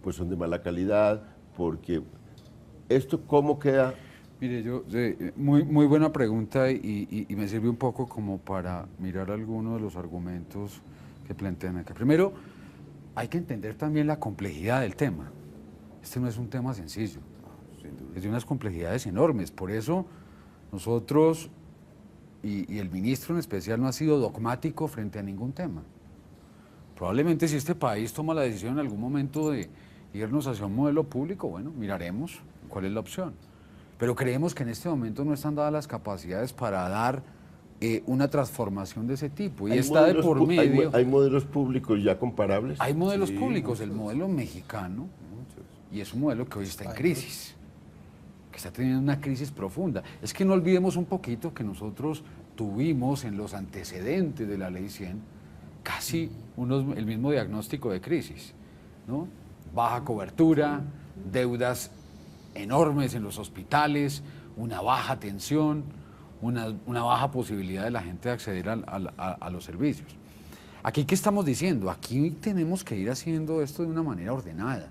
pues son de mala calidad, porque esto, ¿cómo queda? Mire, muy buena pregunta y me sirve un poco como para mirar algunos de los argumentos que plantean acá. Primero, hay que entender también la complejidad del tema. Este no es un tema sencillo, es de unas complejidades enormes. Por eso nosotros, y el ministro en especial, no ha sido dogmático frente a ningún tema. Probablemente si este país toma la decisión en algún momento de irnos hacia un modelo público, bueno, miraremos cuál es la opción. Pero creemos que en este momento no están dadas las capacidades para dar una transformación de ese tipo. Y está de por medio. ¿Hay modelos públicos ya comparables? Hay modelos públicos, el modelo mexicano, y es un modelo que hoy está en crisis, que está teniendo una crisis profunda. Es que no olvidemos un poquito que nosotros tuvimos en los antecedentes de la Ley 100 casi el mismo diagnóstico de crisis, ¿no? Baja cobertura, deudas enormes en los hospitales, una baja atención, una baja posibilidad de la gente de acceder a los servicios. Aquí, ¿qué estamos diciendo? Aquí tenemos que ir haciendo esto de una manera ordenada.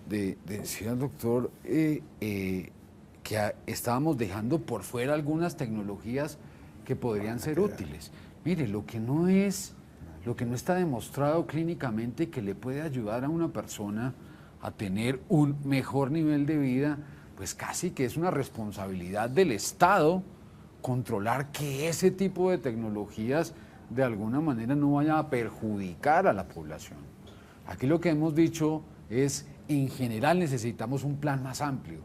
Decía el doctor que estábamos dejando por fuera algunas tecnologías que podrían ser útiles. Mire, lo que no está demostrado clínicamente que le puede ayudar a una persona a tener un mejor nivel de vida, pues casi que es una responsabilidad del Estado controlar que ese tipo de tecnologías de alguna manera no vayan a perjudicar a la población. Aquí lo que hemos dicho es, en general necesitamos un plan más amplio,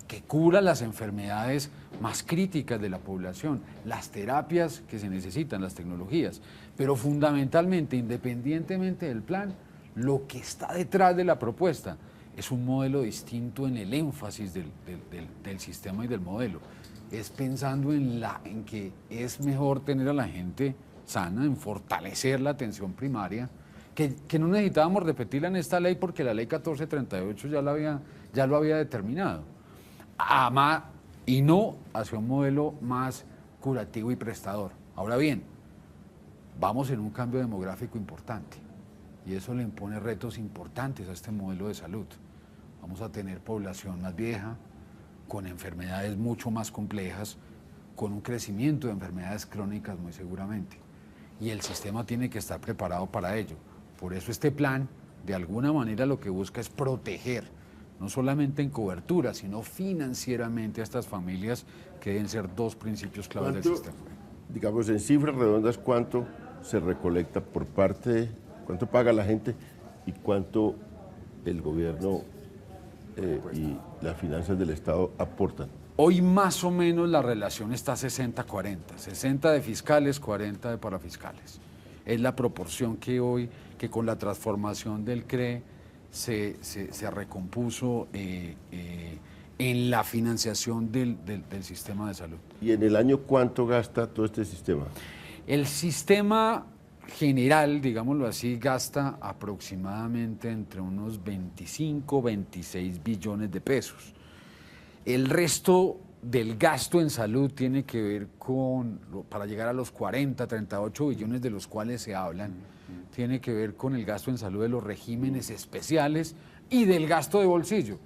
que cubra las enfermedades más críticas de la población, las terapias que se necesitan, las tecnologías, pero fundamentalmente, independientemente del plan, lo que está detrás de la propuesta es un modelo distinto en el énfasis del sistema y del modelo. Es pensando en que es mejor tener a la gente sana, en fortalecer la atención primaria, que no necesitábamos repetirla en esta ley porque la ley 1438 ya lo había determinado. Y no hacia un modelo más curativo y prestador. Ahora bien, vamos en un cambio demográfico importante y eso le impone retos importantes a este modelo de salud. Vamos a tener población más vieja, con enfermedades mucho más complejas, con un crecimiento de enfermedades crónicas muy seguramente. Y el sistema tiene que estar preparado para ello. Por eso este plan, de alguna manera, lo que busca es proteger, no solamente en cobertura, sino financieramente a estas familias, que deben ser dos principios claves del sistema. Digamos, en cifras redondas, ¿cuánto se recolecta por parte, cuánto paga la gente y cuánto el gobierno y las finanzas del Estado aportan? Hoy más o menos la relación está 60-40, 60 de fiscales, 40 de parafiscales. Es la proporción que hoy, que con la transformación del CRE se recompuso en la financiación del sistema de salud. ¿Y en el año cuánto gasta todo este sistema? El sistema general, digámoslo así, gasta aproximadamente entre unos 25, 26 billones de pesos. El resto del gasto en salud tiene que ver con, para llegar a los 40, 38 billones de los cuales se hablan, tiene que ver con el gasto en salud de los regímenes especiales y del gasto de bolsillo.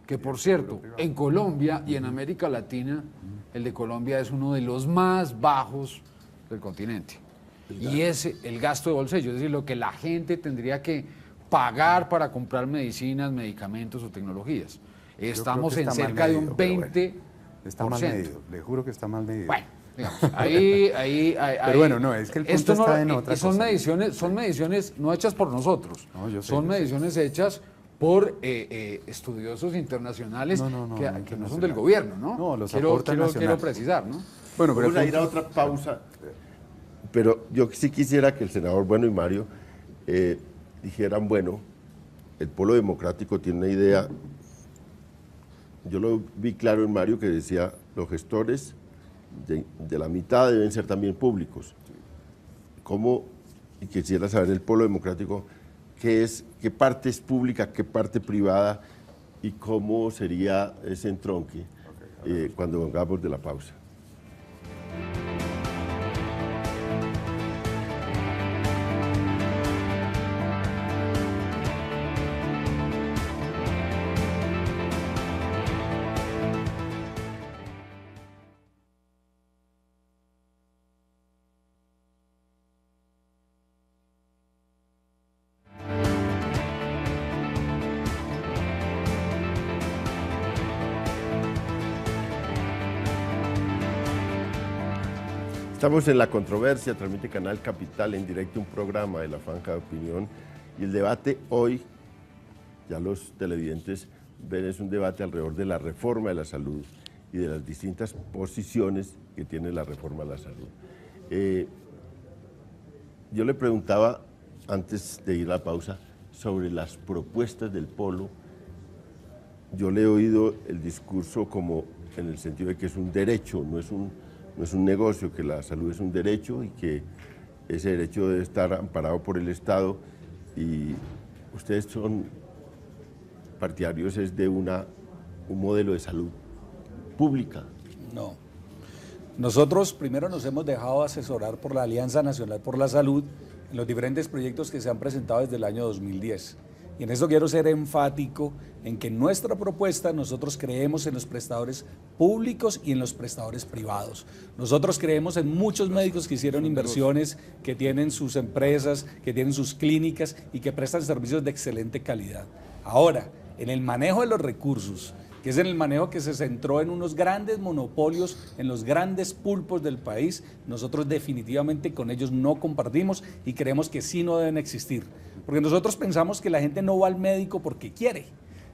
que por cierto, en Colombia y en América Latina, el de Colombia es uno de los más bajos del continente. Y es el gasto de bolsillo, es decir, lo que la gente tendría que pagar para comprar medicinas, medicamentos o tecnologías. Estamos en cerca de un 20%. Está mal medido, le juro que está mal medido. Bueno, digamos, ahí pero bueno, no, es que el punto está en otra son cosa. Son mediciones no hechas por nosotros, No, yo sé, son mediciones hechas por estudiosos internacionales que no son del gobierno, ¿no? No, los aportan nacional. Quiero precisar, ¿no? Bueno, pero vamos a ir a otra pausa, pero yo sí quisiera que el senador Bueno y Mario dijeran, bueno, el Polo Democrático tiene una idea, yo lo vi claro en Mario que decía, los gestores de la mitad deben ser también públicos. ¿Cómo? Y quisiera saber el Polo Democrático, qué parte es pública, qué parte privada y cómo sería ese entronque cuando vengamos de la pausa. Estamos en La Controversia, transmite Canal Capital en directo un programa de La Franja de Opinión y el debate hoy, ya los televidentes ven, es un debate alrededor de la reforma de la salud y de las distintas posiciones que tiene la reforma de la salud. Yo le preguntaba antes de ir a la pausa sobre las propuestas del Polo. Yo le he oído el discurso como en el sentido de que es un derecho, no es un negocio, que la salud es un derecho y que ese derecho debe estar amparado por el Estado, y ustedes son partidarios de un modelo de salud pública. No. Nosotros primero nos hemos dejado asesorar por la Alianza Nacional por la Salud en los diferentes proyectos que se han presentado desde el año 2010. Y en esto quiero ser enfático en que en nuestra propuesta nosotros creemos en los prestadores públicos y en los prestadores privados. Nosotros creemos en muchos médicos que hicieron inversiones, que tienen sus empresas, que tienen sus clínicas y que prestan servicios de excelente calidad. Ahora, en el manejo de los recursos, que es en el manejo que se centró en unos grandes monopolios, en los grandes pulpos del país, nosotros definitivamente con ellos no compartimos y creemos que sí no deben existir. Porque nosotros pensamos que la gente no va al médico porque quiere.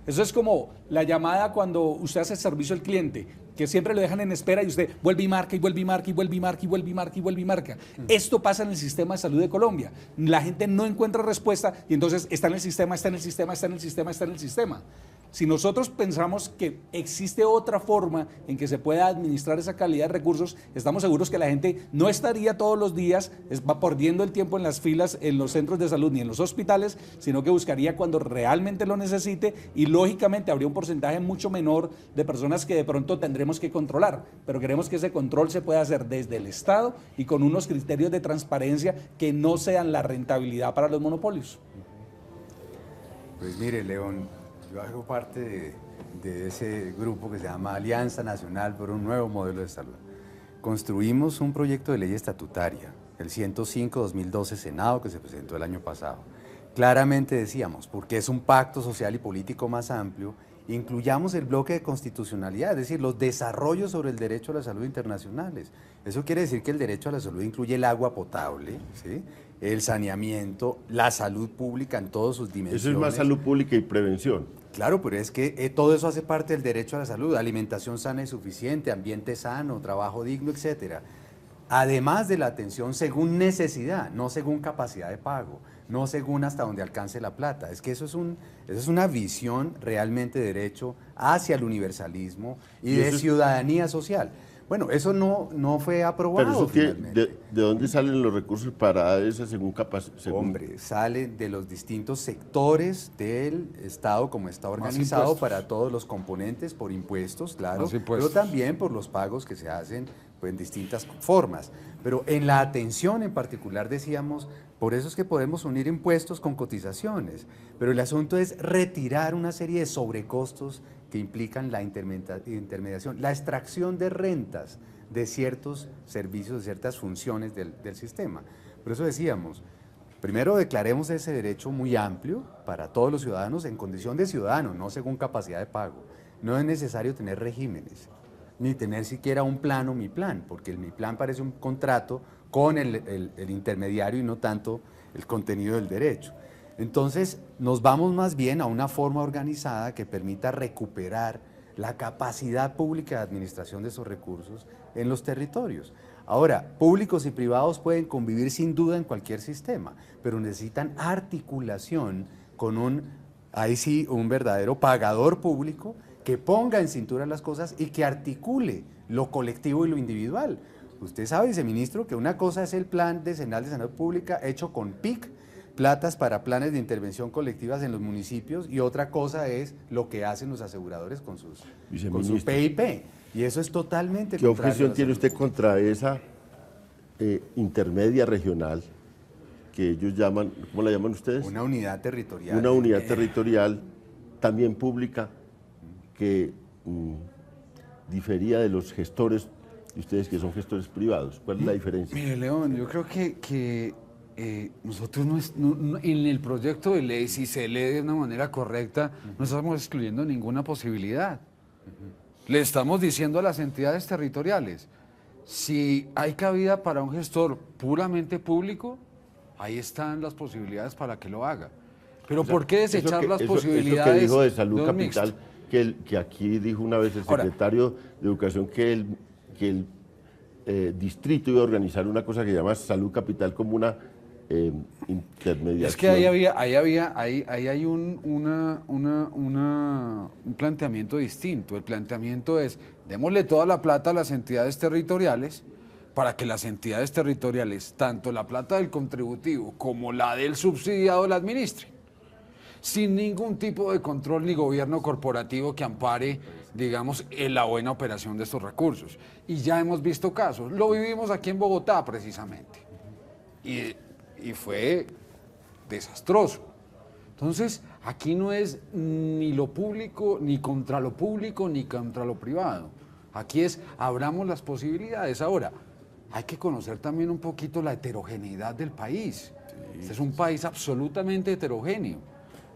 Eso es como la llamada cuando usted hace servicio al cliente, que siempre lo dejan en espera y usted vuelve y marca y vuelve y marca y vuelve y marca y vuelve y marca y vuelve y marca. Esto pasa en el sistema de salud de Colombia. La gente no encuentra respuesta y entonces está en el sistema, está en el sistema, está en el sistema, está en el sistema. Si nosotros pensamos que existe otra forma en que se pueda administrar esa calidad de recursos, estamos seguros que la gente no estaría todos los días perdiendo el tiempo en las filas en los centros de salud ni en los hospitales, sino que buscaría cuando realmente lo necesite, y lógicamente habría un porcentaje mucho menor de personas que de pronto tendremos que controlar, pero queremos que ese control se pueda hacer desde el Estado y con unos criterios de transparencia que no sean la rentabilidad para los monopolios. Pues mire, León, yo hago parte de ese grupo que se llama Alianza Nacional por un Nuevo Modelo de Salud. Construimos un proyecto de ley estatutaria, el 105-2012 Senado, que se presentó el año pasado. Claramente decíamos, porque es un pacto social y político más amplio, incluyamos el bloque de constitucionalidad, es decir, los desarrollos sobre el derecho a la salud internacionales. Eso quiere decir que el derecho a la salud incluye el agua potable, ¿sí?, el saneamiento, la salud pública en todas sus dimensiones. Eso es más salud pública y prevención. Claro, pero es que todo eso hace parte del derecho a la salud, alimentación sana y suficiente, ambiente sano, trabajo digno, etcétera. Además de la atención según necesidad, no según capacidad de pago, no según hasta donde alcance la plata. Es que eso es una visión realmente de derecho hacia el universalismo y de ciudadanía social. Bueno, eso no fue aprobado. Pero eso ¿de dónde salen los recursos para dar eso según capacidad? Hombre, salen de los distintos sectores del Estado, como está organizado para todos los componentes, por impuestos, claro, pero también por los pagos que se hacen pues, en distintas formas. Pero en la atención en particular decíamos, por eso es que podemos unir impuestos con cotizaciones, pero el asunto es retirar una serie de sobrecostos que implican la intermediación, la extracción de rentas de ciertos servicios, de ciertas funciones del sistema. Por eso decíamos, primero declaremos ese derecho muy amplio para todos los ciudadanos en condición de ciudadanos, no según capacidad de pago. No es necesario tener regímenes, ni tener siquiera un plan o mi plan, porque el mi plan parece un contrato con el intermediario y no tanto el contenido del derecho. Entonces, nos vamos más bien a una forma organizada que permita recuperar la capacidad pública de administración de esos recursos en los territorios. Ahora, públicos y privados pueden convivir sin duda en cualquier sistema, pero necesitan articulación con ahí sí, un verdadero pagador público que ponga en cintura las cosas y que articule lo colectivo y lo individual. Usted sabe, viceministro, que una cosa es el Plan Decenal de Salud Pública hecho con PIC, platas para planes de intervención colectivas en los municipios, y otra cosa es lo que hacen los aseguradores con su PIP. Y eso es totalmente ¿Qué objeción tiene usted contra esa intermedia regional que ellos llaman, ¿cómo la llaman ustedes? Una unidad territorial. Una unidad territorial también pública que difería de los gestores de ustedes que son gestores privados. ¿Cuál es la diferencia? Mire, León, yo creo que nosotros en el proyecto de ley, si se lee de una manera correcta, no estamos excluyendo ninguna posibilidad. Le estamos diciendo a las entidades territoriales, si hay cabida para un gestor puramente público, ahí están las posibilidades para que lo haga. Pero ¿por qué desechar las posibilidades? Eso que dijo de Salud Capital, que aquí dijo una vez el secretario de Educación que el distrito iba a organizar una cosa que se llama Salud Capital como una intermediación. Es que ahí hay un planteamiento distinto. El planteamiento es, démosle toda la plata a las entidades territoriales para que las entidades territoriales, tanto la plata del contributivo como la del subsidiado, la administren, sin ningún tipo de control ni gobierno corporativo que ampare, digamos, en la buena operación de estos recursos. Y ya hemos visto casos, lo vivimos aquí en Bogotá precisamente, y fue desastroso. Entonces, aquí no es ni lo público, ni contra lo público, ni contra lo privado. Aquí es, abramos las posibilidades. Ahora, hay que conocer también un poquito la heterogeneidad del país. Este es un país absolutamente heterogéneo.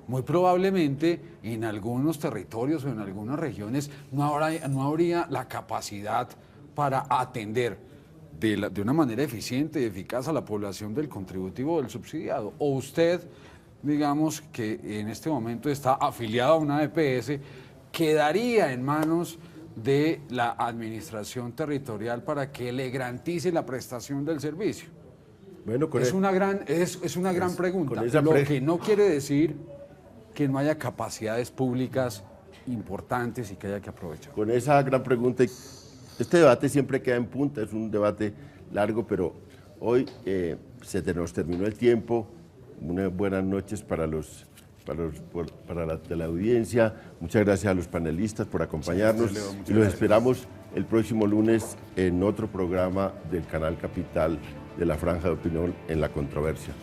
Muy probablemente en algunos territorios o en algunas regiones no habría la capacidad para atender de una manera eficiente y eficaz a la población del contributivo o del subsidiado. O usted, digamos, que en este momento está afiliado a una EPS, quedaría en manos de la administración territorial para que le garantice la prestación del servicio. Bueno, es una gran pregunta. Lo que no quiere decir que no haya capacidades públicas importantes y que haya que aprovechar. Con esa gran pregunta, este debate siempre queda en punta, es un debate largo, pero hoy se nos terminó el tiempo. Unas buenas noches para la audiencia. Muchas gracias a los panelistas por acompañarnos y los esperamos el próximo lunes en otro programa del Canal Capital de la Franja de Opinión en La Controversia.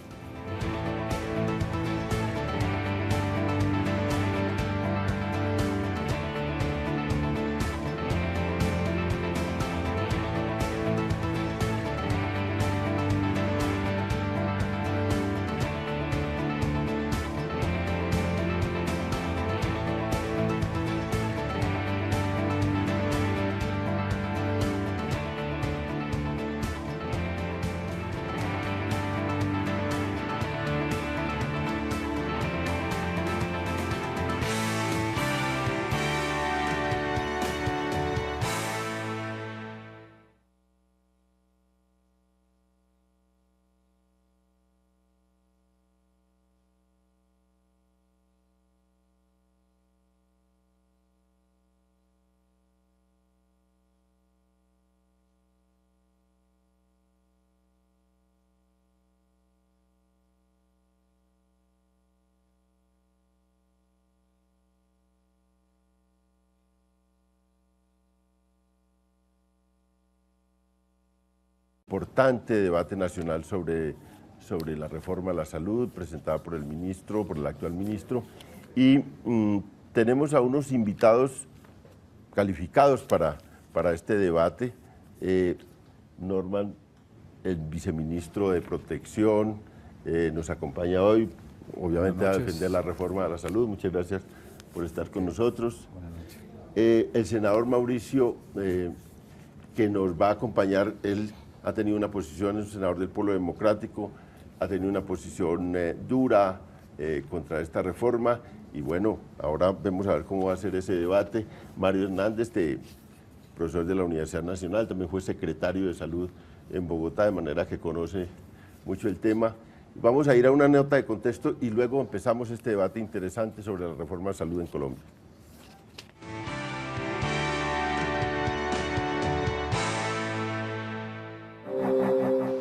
Importante debate nacional sobre la reforma a la salud presentada por el actual ministro, y tenemos a unos invitados calificados para este debate. Norman, el viceministro de Protección, nos acompaña hoy, obviamente a defender la reforma de la salud. Muchas gracias por estar con nosotros. Buenas noches. El senador Mauricio, que nos va a acompañar, él ha tenido una posición, es un senador del Polo Democrático, ha tenido una posición dura contra esta reforma, y bueno, ahora vamos a ver cómo va a ser ese debate. Mario Hernández, profesor de la Universidad Nacional, también fue secretario de Salud en Bogotá, de manera que conoce mucho el tema. Vamos a ir a una nota de contexto y luego empezamos este debate interesante sobre la reforma de salud en Colombia.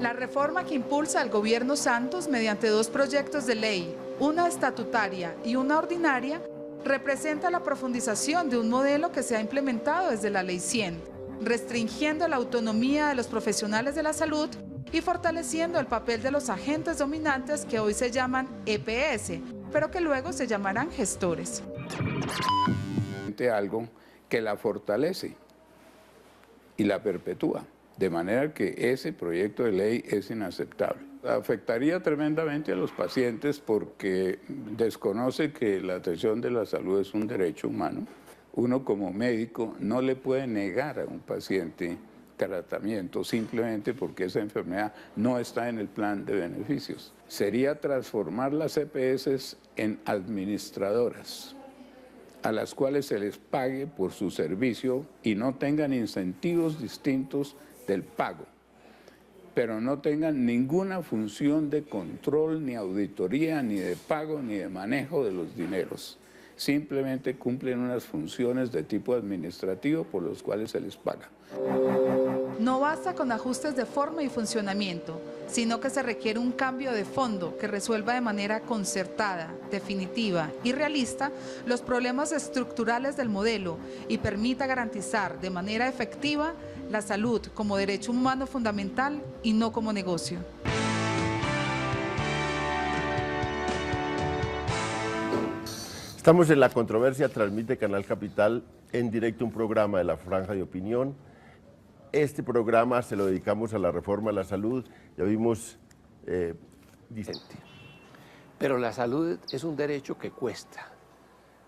La reforma que impulsa el gobierno Santos mediante dos proyectos de ley, una estatutaria y una ordinaria, representa la profundización de un modelo que se ha implementado desde la Ley 100, restringiendo la autonomía de los profesionales de la salud y fortaleciendo el papel de los agentes dominantes que hoy se llaman EPS, pero que luego se llamarán gestores. Algo que la fortalece y la perpetúa, de manera que ese proyecto de ley es inaceptable. Afectaría tremendamente a los pacientes porque desconoce que la atención de la salud es un derecho humano. Uno como médico no le puede negar a un paciente tratamiento simplemente porque esa enfermedad no está en el plan de beneficios. Sería transformar las EPS en administradoras, a las cuales se les pague por su servicio y no tengan incentivos distintos del pago, pero no tengan ninguna función de control, ni auditoría, ni de pago, ni de manejo de los dineros. Simplemente cumplen unas funciones de tipo administrativo por los cuales se les paga. No basta con ajustes de forma y funcionamiento, sino que se requiere un cambio de fondo que resuelva de manera concertada, definitiva y realista los problemas estructurales del modelo y permita garantizar de manera efectiva la salud como derecho humano fundamental y no como negocio. Estamos en La Controversia, transmite Canal Capital en directo un programa de la Franja de Opinión. Este programa se lo dedicamos a la reforma de la salud. Ya vimos... Pero la salud es un derecho que cuesta.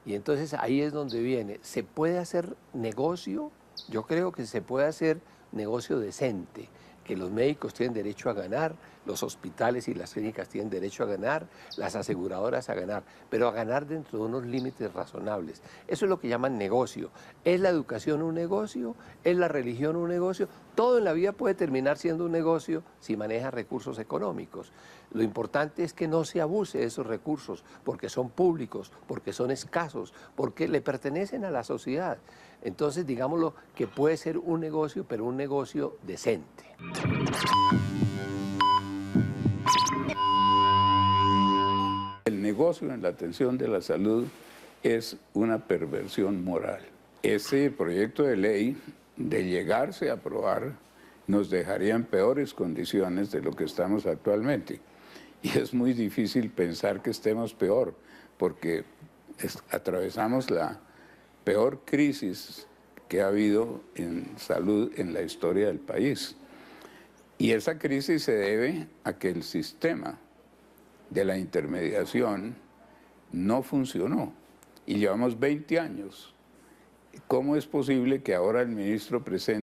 Y entonces ahí es donde viene. ¿Se puede hacer negocio? Yo creo que se puede hacer negocio decente, que los médicos tienen derecho a ganar, los hospitales y las clínicas tienen derecho a ganar, las aseguradoras a ganar, pero a ganar dentro de unos límites razonables. Eso es lo que llaman negocio. ¿Es la educación un negocio? ¿Es la religión un negocio? Todo en la vida puede terminar siendo un negocio si maneja recursos económicos. Lo importante es que no se abuse de esos recursos, porque son públicos, porque son escasos, porque le pertenecen a la sociedad. Entonces, digámoslo, que puede ser un negocio, pero un negocio decente. El negocio en la atención de la salud es una perversión moral. Ese proyecto de ley, de llegarse a aprobar, nos dejaría en peores condiciones de lo que estamos actualmente. Y es muy difícil pensar que estemos peor, porque atravesamos la peor crisis que ha habido en salud en la historia del país. Y esa crisis se debe a que el sistema de la intermediación no funcionó. Y llevamos 20 años. ¿Cómo es posible que ahora el ministro presente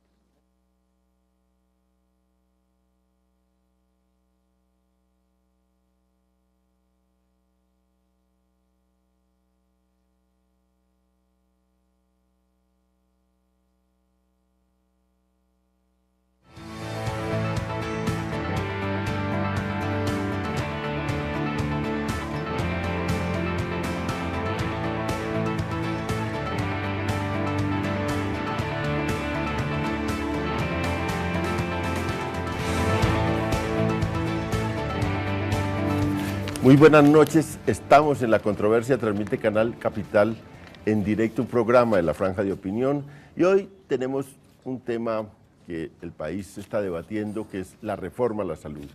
Muy buenas noches, estamos en La Controversia, transmite Canal Capital en directo un programa de la Franja de Opinión y hoy tenemos un tema que el país está debatiendo, que es la reforma a la salud.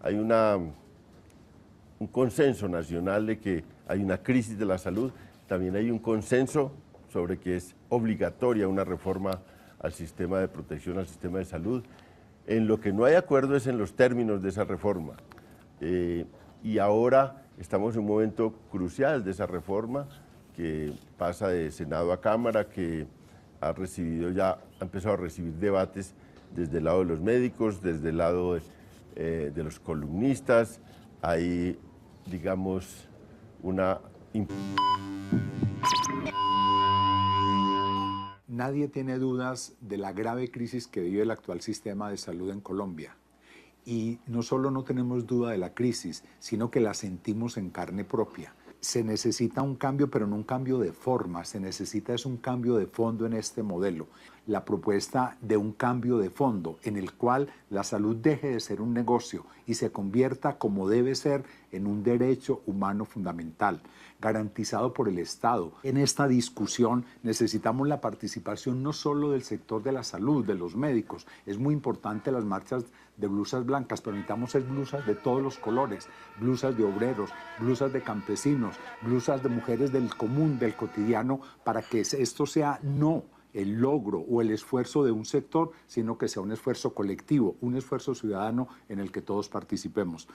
Hay un consenso nacional de que hay una crisis de la salud también hay un consenso sobre que es obligatoria una reforma al sistema de protección, al sistema de salud. En lo que no hay acuerdo es en los términos de esa reforma. Y ahora estamos en un momento crucial de esa reforma que pasa de Senado a Cámara, que ha empezado a recibir debates desde el lado de los médicos, desde el lado de los columnistas. Hay, digamos, una... Nadie tiene dudas de la grave crisis que vive el actual sistema de salud en Colombia. Y no solo no tenemos duda de la crisis, sino que la sentimos en carne propia. Se necesita un cambio, pero no un cambio de forma, se necesita es un cambio de fondo en este modelo. La propuesta de un cambio de fondo en el cual la salud deje de ser un negocio y se convierta como debe ser en un derecho humano fundamental, garantizado por el Estado. En esta discusión necesitamos la participación no solo del sector de la salud, de los médicos. Es muy importante las marchas de blusas blancas, pero necesitamos es blusas de todos los colores, blusas de obreros, blusas de campesinos, blusas de mujeres del común, del cotidiano, para que esto sea no el logro o el esfuerzo de un sector, sino que sea un esfuerzo colectivo, un esfuerzo ciudadano en el que todos participemos.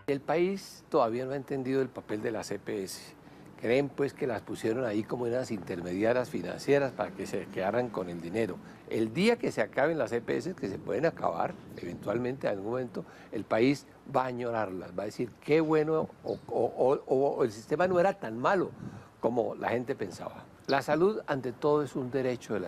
El país todavía no ha entendido el papel de las EPS. Creen pues que las pusieron ahí como unas intermediarias financieras para que se quedaran con el dinero. El día que se acaben las EPS, que se pueden acabar eventualmente en algún momento, el país va a añorarlas, va a decir qué bueno o el sistema no era tan malo como la gente pensaba. La salud ante todo es un derecho de la gente.